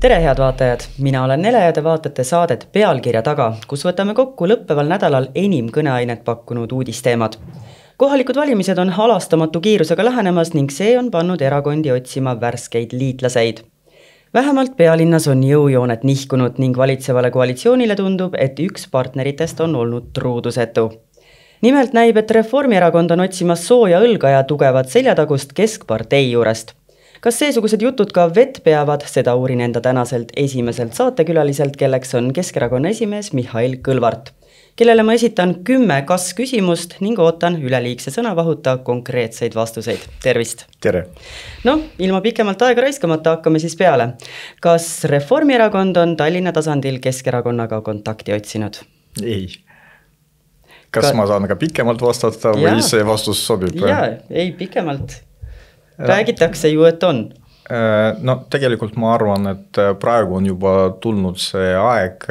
Tere head vaatajad, mina olen Nele ja te vaatate saadet Pealkirja taga, kus võtame kokku lõppeval nädalal enim kõneainet pakkunud uudisteemad. Kohalikud valimised on halastamatu kiirusega lähenemas ning see on pannud erakondi otsima värskeid liitlaseid. Vähemalt pealinnas on jõujooned nihkunud ning valitsevale koalitsioonile tundub, et üks partneritest on olnud truudusetu. Nimelt näib, et Reformierakond on otsimas sooja õlga ja tugevat seljatagust keskpartei juurest. Kas seesugused jutud ka vett peavad, seda uurin enda tänaselt esimeselt saatekülaliselt, kelleks on Keskerakonna esimees Mihhail Kõlvart, kellele ma esitan 10 kas-küsimust ning ootan üleliigse sõnavahuta konkreetseid vastuseid. Tervist! Tere! Ilma pikemalt aega raiskamata hakkame siis peale. Kas Reformierakond on Tallinna tasandil Keskerakonnaga kontakti otsinud? Ei. Kas ma saan ka pikemalt vastata või see vastus sobib? Ei, pikemalt. Räägitakse ju, et on. Tegelikult ma arvan, et praegu on juba tulnud see aeg,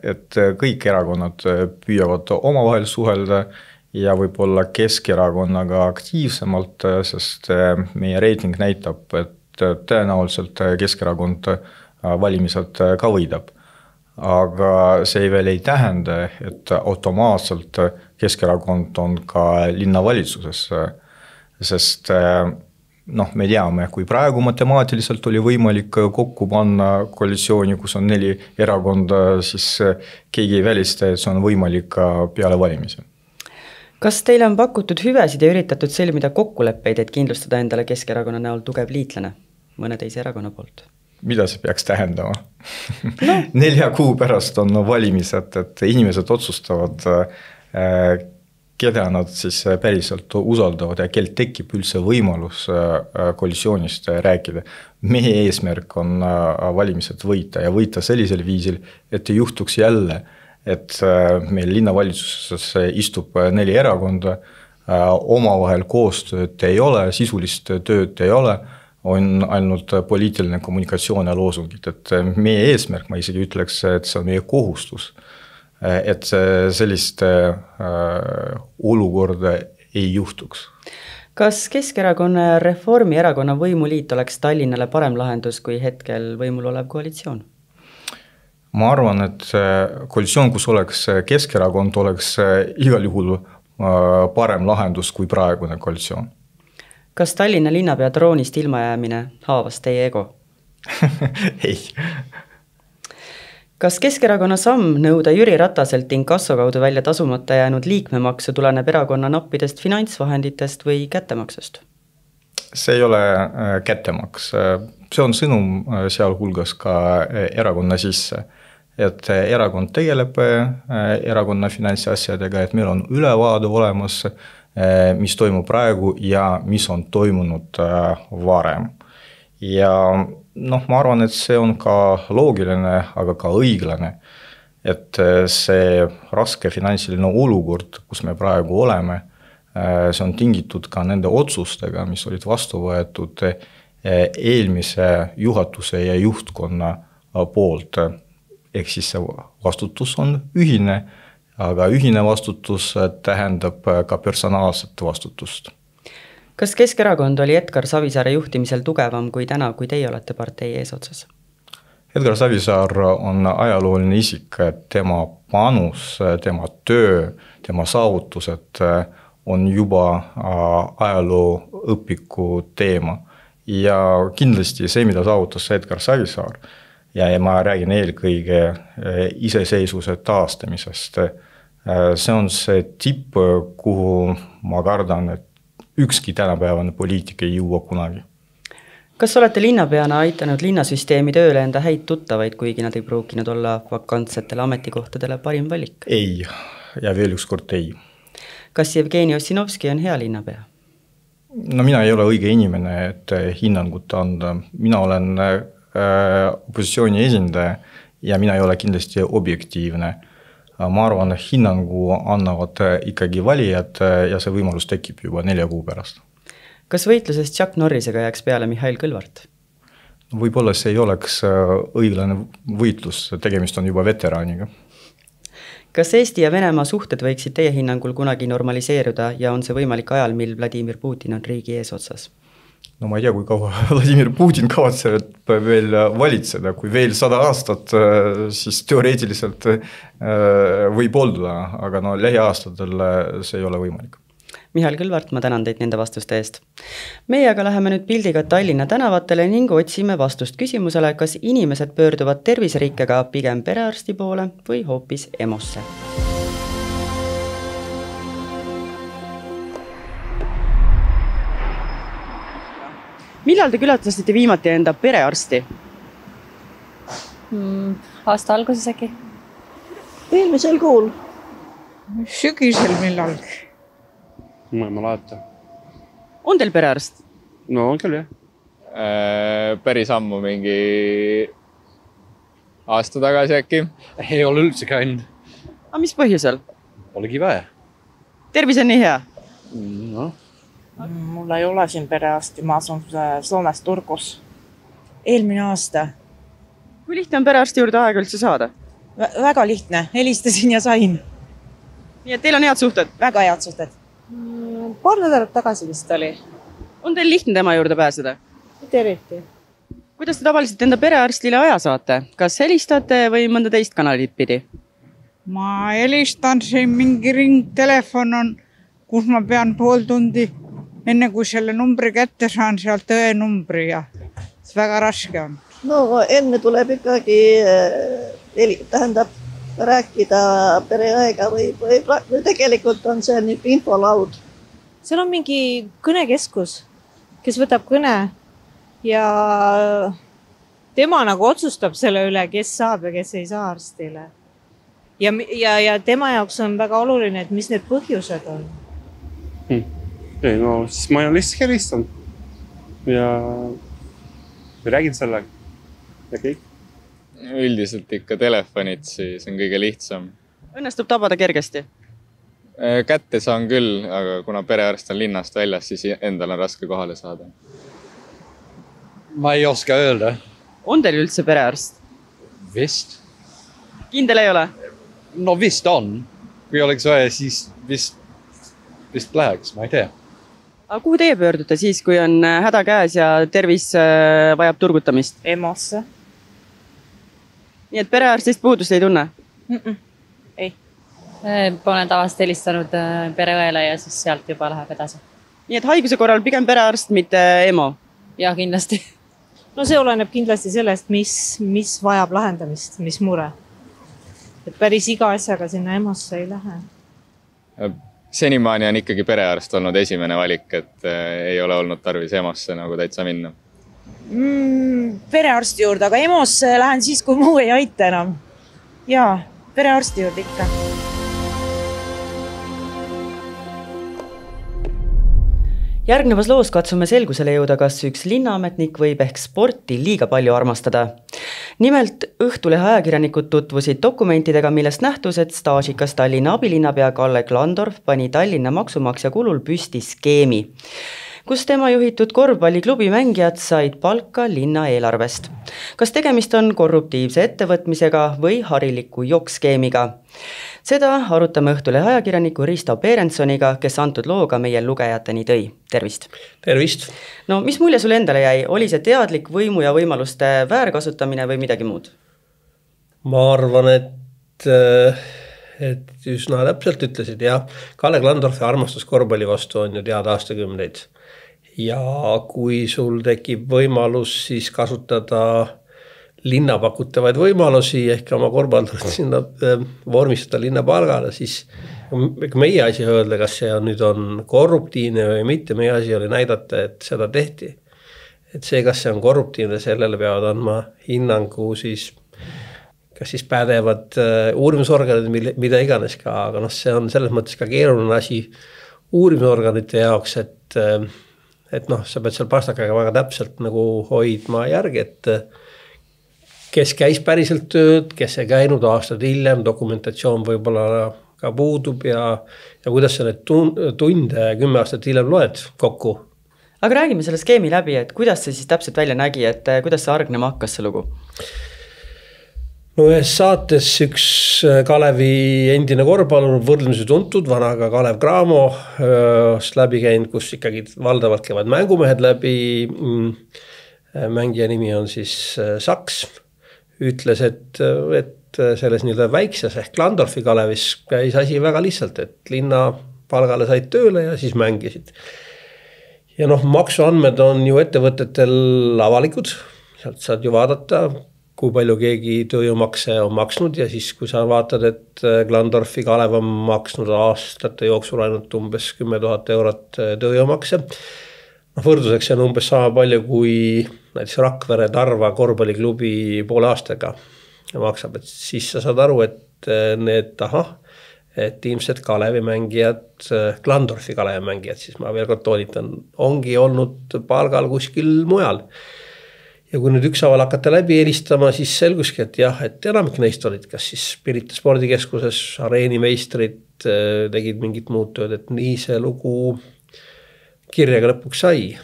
et kõik erakonnad püüavad omavahel suhelda ja võib-olla Keskerakonnaga aktiivsemalt, sest meie reiting näitab, et tõenäoliselt Keskerakond valimised ka võidab. Aga see veel ei tähenda, et automaatselt Keskerakond on ka linnavalitsuses, sest me teame, kui praegu matemaatiliselt oli võimalik kokku panna koalitsiooni, kus on 4 erakonda, siis keegi ei välista, et see on võimalik ka peale valimisi. Kas teile on pakutud hüvesid ja üritatud sõlmida kokkuleppeid, et kindlustada endale Keskerakonna näol tugev liitlane mõne teise erakonna poolt? Mida see peaks tähendama? 4 kuu pärast on valimised, et inimesed otsustavad, keda nad siis päriselt usaldavad ja kel tekib üldse võimalus koalitsioonist rääkida. Meie eesmärk on valimised võita ja võita sellisel viisil, et ei juhtuks jälle, et meil linnavalitsuses istub 4 erakonda, omavahel koostööd ei ole, sisulist tööd ei ole, on ainult poliitiline kommunikatsioon ja loosungid. Et meie eesmärk, ma isegi ütleks, et see on meie kohustus, et sellist olukorda ei juhtuks. Kas Keskerakonna ja Reformierakonna võimuliit oleks Tallinnale parem lahendus kui hetkel võimul olev koalitsioon? Ma arvan, et koalitsioon, kus oleks Keskerakond, oleks igal juhul parem lahendus kui praegune koalitsioon. Kas Tallinna linnapea troonist ilmajäämine haavas teie ego? Ei. Kas Keskerakonna samm nõuda Jüri Rataselt inkasso kaudu välja tasumata jäänud liikmemaksu tuleneb erakonna nappidest finantsvahenditest või kättemaksust? See ei ole kättemaks. See on sõnum sealhulgas ka erakonna sisse. Et erakond tegeleb erakonna finantsasjadega, et meil on ülevaade olemas, mis toimub praegu ja mis on toimunud varem. Ja ma arvan, et see on ka loogiline, aga ka õiglane, et see raske finantsiline olukord, kus me praegu oleme, see on tingitud ka nende otsustega, mis olid vastu võetud eelmise juhatuse ja juhtkonna poolt. Ehk siis see vastutus on ühine, aga ühine vastutus tähendab ka personaalset vastutust. Kas Keskerakond oli Edgar Savisaare juhtimisel tugevam kui täna, kui teie olete partei eesotsas? Edgar Savisaar on ajalooline isik, tema panus, tema töö, tema saavutused on juba ajaloo õpiku teema. Ja kindlasti see, mida saavutas Edgar Savisaar, ja ma räägin eelkõige iseseisvuse taastamisest, see on see tipp, kuhu ma kardan, et ükski tänapäevane poliitik ei jõua kunagi. Kas olete linnapeana aitanud linnasüsteemi tööle enda häid tuttavaid, kuigi nad ei pruukinud olla vakantsetele ametikohtadele parim valik? Ei, ja veel üks kord ei. Kas Jevgeni Ossinovski on hea linnapea? Mina ei ole õige inimene, et hinnangut anda. Mina olen opositsiooni esindaja ja mina ei ole kindlasti objektiivne. Ma arvan, et hinnangu annavad ikkagi valijad ja see võimalus tekib juba 4 kuu pärast. Kas võitlusest Chuck Norrisega jääks peale Mihhail Kõlvart? Võib-olla see ei oleks õiglane võitlus, tegemist on juba veteraniga. Kas Eesti ja Venemaa suhted võiksid teie hinnangul kunagi normaliseeruda ja on see võimalik ajal, mil Vladimir Putin on riigi eesotsas? no ma ei tea, kui kaua Vladimir Putin kavatseb veel valitseda, kui veel 100 aastat, siis teoreetiliselt võib olla, aga no lähiaastatel see ei ole võimalik. Mihhail Kõlvart, ma tänan teid nende vastuste eest. Meie aga läheme nüüd pildiga Tallinna tänavatele ning otsime vastust küsimusele, kas inimesed pöörduvad terviserikkega pigem perearsti poole või hoopis EMO-sse. Millal te külastasite viimati enda perearsti? Aasta alguses äkki? Eelmisel kuul. Sügisel millalgi. Ma ei mäleeta. On teil perearst? No on küll, jah. Päris ammu mingi aasta tagasi äkki. Ei ole üldse käinud. Aga mis põhjusel? Olegi vaja. Tervis on nii hea? No. Mul ei ole siin perearsti, ma asun Soomes Turgus. Eelmine aasta. Kui lihtne on perearsti juurde aega üldse saada? Väga lihtne, helistasin ja sain. Nii et teil on head suhted? Väga head suhted. Paar nädalat tagasi vist oli. On teil lihtne tema juurde pääseda? Terviti. Kuidas te tavaliselt enda perearstile aja saate? Kas helistate või mõnda teist kanalit pidi? Ma helistan, siin mingi ringtelefon on, kus ma pean pool tundi, enne kui selle numbri kätte saan, sealt õenumbri ja see väga raske on. No enne tuleb ikkagi rääkida pereõega või tegelikult on see nüüd infolaud. Seal on mingi kõnekeskus, kes võtab kõne ja tema nagu otsustab selle üle, kes saab ja kes ei saa arstile. Ja tema jaoks on väga oluline, et mis need põhjused on. Ei, no siis ma lihtsalt helistan ja räägin sellega ja kõik. Üldiselt ikka telefonid, siis on kõige lihtsam. Õnnestub tabada kergesti? Kätte saan küll, aga kuna perearst on linnast väljas, siis endal on raske kohale saada. Ma ei oska öelda. On teil üldse perearst? Vist. Kindel ei ole? No vist on. Kui oleks vaja, siis vist läheks, ma ei tea. Aga kuhu teie pöördute siis, kui on häda käes ja tervis vajab turgutamist? EMO-sse. Nii et perearstist puudust ei tunne? Ei. Olen tavaliselt helistanud pereõele ja siis sealt juba läheb edasi. Nii et haiguse korral pigem perearst, mitte EMO? Ja kindlasti. No see oleneb kindlasti sellest, mis vajab lahendamist, mis mure. Et päris iga asjaga sinna EMO-sse ei lähe. Senimaani on ikkagi perearst olnud esimene valik, et ei ole olnud tarvis EMO-sse nagu täitsa minna. Perearsti juurde, aga EMO-sse lähen siis, kui muu ei aita enam. Jaa, perearsti juurde ikka. Järgnevas loos katsume selgusele jõuda, kas üks linnaametnik võib ehk sporti liiga palju armastada. Nimelt Õhtulehe ajakirjanikud tutvusid dokumentidega, millest nähtus, et staažikas Tallinna abilinnapea Kalle Klandorf pani Tallinna maksumaksja kulul püsti skeemi, kus tema juhitud korvpalliklubi mängijad said palka linna eelarvest. Kas tegemist on korruptiivse ettevõtmisega või hariliku jokkskeemiga? Seda arutame Õhtulehe ajakirjaniku Risto Berensoniga, kes antud looga meie lugejateni tõi. Tervist! Tervist! No mis mulje sulle endale jäi? Oli see teadlik võimu ja võimaluste väärkasutamine või midagi muud? Ma arvan, et üsna täpselt ütlesid, jah. Kalle Klandorfi armastus korvpalli vastu on ju teada aastakümneid. Ja kui sul tekib võimalus siis kasutada linna pakutavaid võimalusi ehk oma korvpallurit sinna vormistada linna palgale, siis meie asi öelda, kas see nüüd on korruptiivne või mitte, meie asi oli näidata, et seda tehti. Et see, kas see on korruptiivne, sellele peavad andma hinnangu siis, kas siis pädevad uurimisorganid, mida iganes ka, aga see on selles mõttes ka keeruline asi uurimisorganite jaoks, et sa pead seal pastakaga väga täpselt nagu hoidma järgi, et kes käis päriselt tööd, kes ei käinud aastad hiljem, dokumentatsioon võib-olla ka puudub ja kuidas sa need tunde 10 aastat hiljem loed kokku. Aga räägime selle skeemi läbi, et kuidas see siis täpselt välja nägi, et kuidas see argnema hakkas see lugu? no ühes saates üks Kalevi endine korvpallur võrdlemisi tuntud, vanaga Kalev Cramo läbi käinud, kus ikkagi valdavalt käivad mängumehed läbi. Mängija nimi on siis Saks. Ütles, et selles nii-öelda väikses ehk Klandorfi Kalevis käis asi väga lihtsalt, et linna palgale said tööle ja siis mängisid. Ja maksuandmed on ju ettevõtetel avalikud, sealt saad ju vaadata, kui palju keegi tööjõumakse on maksnud ja siis kui sa vaatad, et Klandorfi Kalev on maksnud aastate jooksul ainult umbes 10 000 eurot tööjõumakse. Võrduseks see on umbes sama palju kui näiteks Rakvere Tarva korvpalliklubi poole aastaga maksab, et siis sa saad aru, et need et ilmselt Kalevi mängijad, Klandorfi Kalevi mängijad, siis ma veel kord toonitan, ongi olnud palgal kuskil mujal. Ja kui nüüd ükshaaval hakata läbi helistama, siis selguski, et jah, et enamik neist olid, kas siis Pirita spordikeskuses, areenimeistrid tegid mingit muud tööd, et nii see lugu kirjaga lõpuks sai.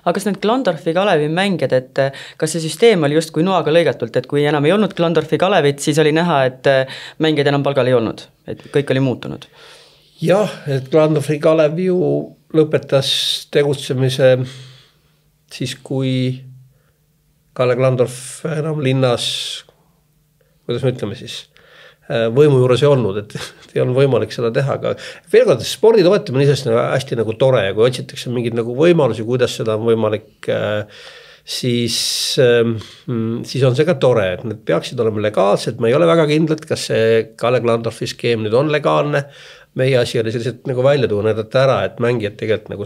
Aga kas need Klandorfi Kalevi mängijad, et kas see süsteem oli just kui noaga lõigatult, et kui enam ei olnud Klandorfi Kalevit, siis oli näha, et mängijad enam palgal ei olnud, et kõik oli muutunud? Jah, et Klandorfi Kalev ju lõpetas tegutsemise siis, kui Kalle Klandorf enam linnas, kuidas me ütleme siis, võimu juures ei olnud, et ei olnud võimalik seda teha, aga veel kord, spordi toetamine isest hästi nagu tore ja kui otsitakse mingid nagu võimalusi, kuidas seda on võimalik, siis on see ka tore, et need peaksid olema legaalsed, ma ei ole väga kindlad, kas see Kalle Klandorfi skeem nüüd on legaalne, meie asi oli selliselt nagu välja tuua, näidata ära, et mängijad tegelikult nagu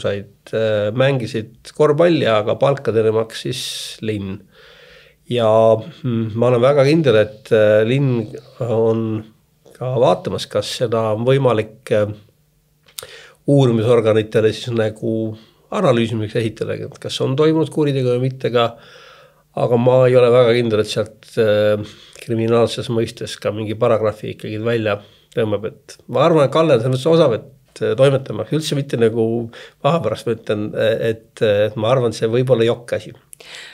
mängisid korvpalli, aga palkadele maksis linn. Ja ma olen väga kindel, et linn on ka vaatamas, kas seda on võimalik uurimisorganitele siis nagu analüüsimiseks ehitada, kas on toimunud kuritegu või mitte ka, aga ma ei ole väga kindel, et sealt kriminaalses mõistes ka mingi paragrahvi ikkagi välja tõmbab, et ma arvan, et Kalle on selles osav, et toimetamaks üldse mitte nagu vahepärast ma ütlen, et ma arvan, see võib olla jokk asi.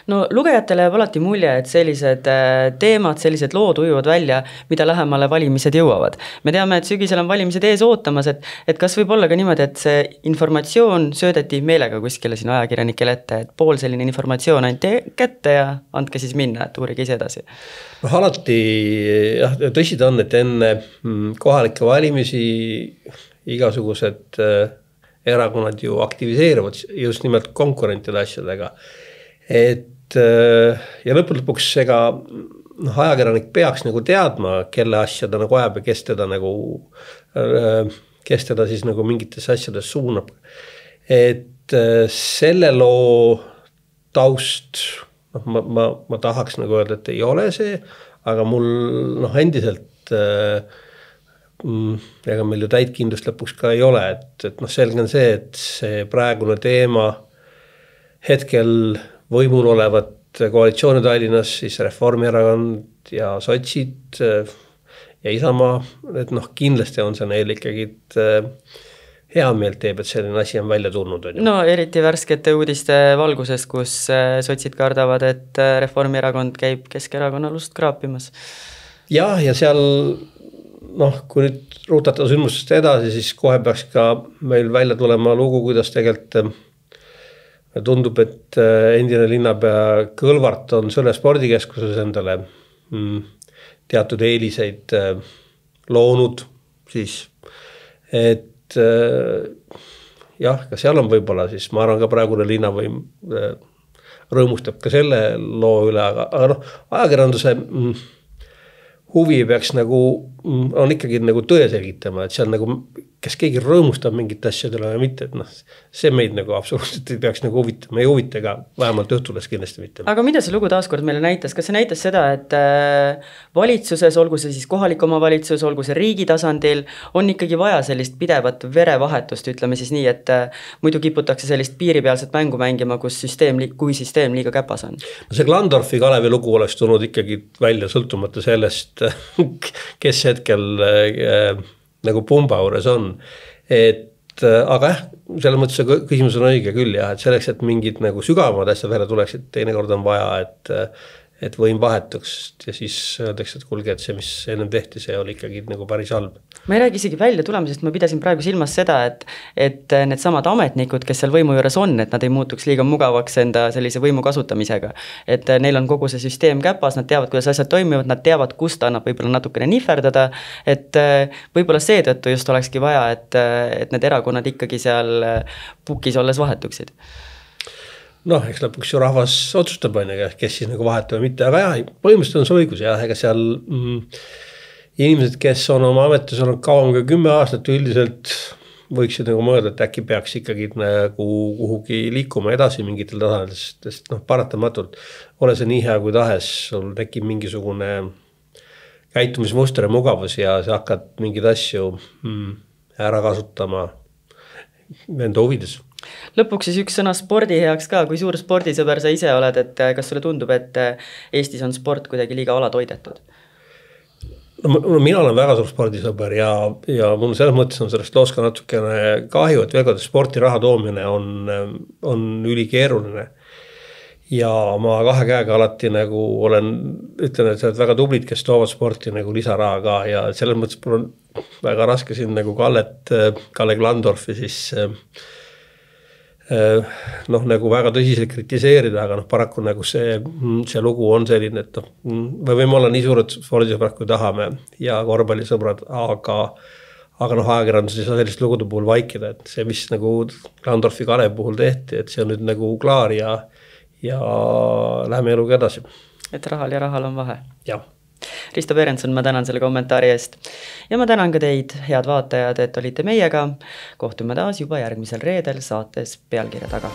No lugejatele jääb alati mulje, et sellised teemad, sellised lood ujuvad välja, mida lähemale valimised jõuavad. Me teame, et sügisel on valimised ees ootamas, et kas võib olla ka niimoodi, et see informatsioon söödeti meelega kuskile siin ajakirjanikele ette, et pool selline informatsioon anti kätte ja andke siis minna, et uurige ise edasi. Alati tõsi ta on, et enne kohalikke valimisi igasugused erakonnad ju aktiviseeruvad just nimelt konkurentide asjadega. Et ja lõpuks ega ajakirjanik peaks nagu teadma, kelle asja ta nagu ajab ja kes teda siis nagu mingites asjades suunab. Et selle loo taust, ma tahaks nagu öelda, et ei ole see, aga mul endiselt ega meil ju täitkindlust lõpuks ka ei ole, et selge on see, et see praegune teema hetkel võimul olevat koalitsiooni Tallinnas, siis Reformierakond ja sotsid ja Isamaa, et kindlasti on see neil ikkagi hea meelt teeb, et selline asi on välja tulnud. No eriti värskete uudiste valguses, kus sotsid kardavad, et Reformierakond käib Keskerakonna lust kraapimas. Ja seal kui nüüd ruutata sündmustest edasi, siis kohe peaks ka meil välja tulema lugu, kuidas tegelikult tundub, et endine linnapea Kõlvart on selle spordikeskuses endale teatud eeliseid loonud siis, et jah, ka seal on võib-olla siis, ma arvan ka praegune linnavõim rõõmustab ka selle loo üle, aga ajakirjanduse huvi peaks nagu, on ikkagi nagu tõe selgitama, et seal nagu, kes keegi rõõmustab mingit asjadele või mitte, et see meid nagu absoluutselt ei peaks nagu huvitama, ei huvita ka vähemalt õhtules kindlasti mitte. Aga mida see lugu taaskord meile näitas? Kas see näitas seda, et valitsuses, olgu see siis kohalik omavalitsus, olgu see riigi tasandil, on ikkagi vaja sellist pidevat verevahetust, ütleme siis nii, et muidu kiputakse sellist piiripealset mängu mängima, kui süsteem liiga käpas on? See Klandorfi Kalevi lugu oleks tulnud ikkagi välja sõltumata sellest, kes hetkel nagu pumba juures on. Aga selles mõttes see küsimus on õige küll, et selleks, et mingid nagu sügavamad asjad välja tuleks, et teinekord on vaja, et võim vahetuks ja siis öeldakse, et kuulge, et see, mis ennem tehti, see oli ikkagi nagu päris halb. Ma ei räägi isegi välja tulemisest, ma pidasin praegu silmas seda, et need samad ametnikud, kes seal võimu juures on, et nad ei muutuks liiga mugavaks enda sellise võimu kasutamisega. Et neil on kogu see süsteem käpas, nad teavad, kuidas asjad toimivad, nad teavad, kust annab võib-olla natukene nihverdada, et võib-olla seetõttu just olekski vaja, et need erakonnad ikkagi seal pukis olles vahetuksid. Noh, eks lõpuks ju rahvas otsustab, kes siis nagu vahetab või mitte, aga jah, põhimõtteliselt on see õigus, jah, ega seal inimesed, kes on oma ametis olnud kauem kui 10 aastat, üldiselt võiksid nagu mõelda, et äkki peaks ikkagi nagu kuhugi liikuma edasi mingitel tasandil, sest paratamatult ole see nii hea kui tahes, sul tekib mingisugune käitumismuster ja mugavus ja sa hakkad mingeid asju ära kasutama enda huvides. Lõpuks siis üks sõna spordi heaks ka, kui suur spordisõber sa ise oled, et kas sulle tundub, et Eestis on sport kuidagi liiga alatoidetud? No mina olen väga suur spordisõber ja mul selles mõttes on sellest loost ka natukene kahju, et veel kord sporti raha toomine on ülikeeruline. Ja ma 2 käega alati nagu ütlen, et sa oled väga tublid, kes toovad sporti nagu lisaraha ka ja selles mõttes mul on väga raske siin nagu Kalle Klandorfi siis nagu väga tõsiselt kritiseerida, aga paraku nagu see lugu on selline, et me võime olla nii suured spordisõbrad, kui tahame ja korvpallisõbrad, aga ajakirjandus ei saa sellist lugude puhul vaikida, et see, mis nagu Klandorfi Kalev puhul tehti, et see on nüüd nagu klaar ja läheme eluga edasi. Et rahal ja rahal on vahe. Jah. Risto Berendson, ma tänan selle kommentaari eest ja ma tänan ka teid, head vaatajad, et olite meiega. Kohtume taas juba järgmisel reedel saates Pealkirja taga.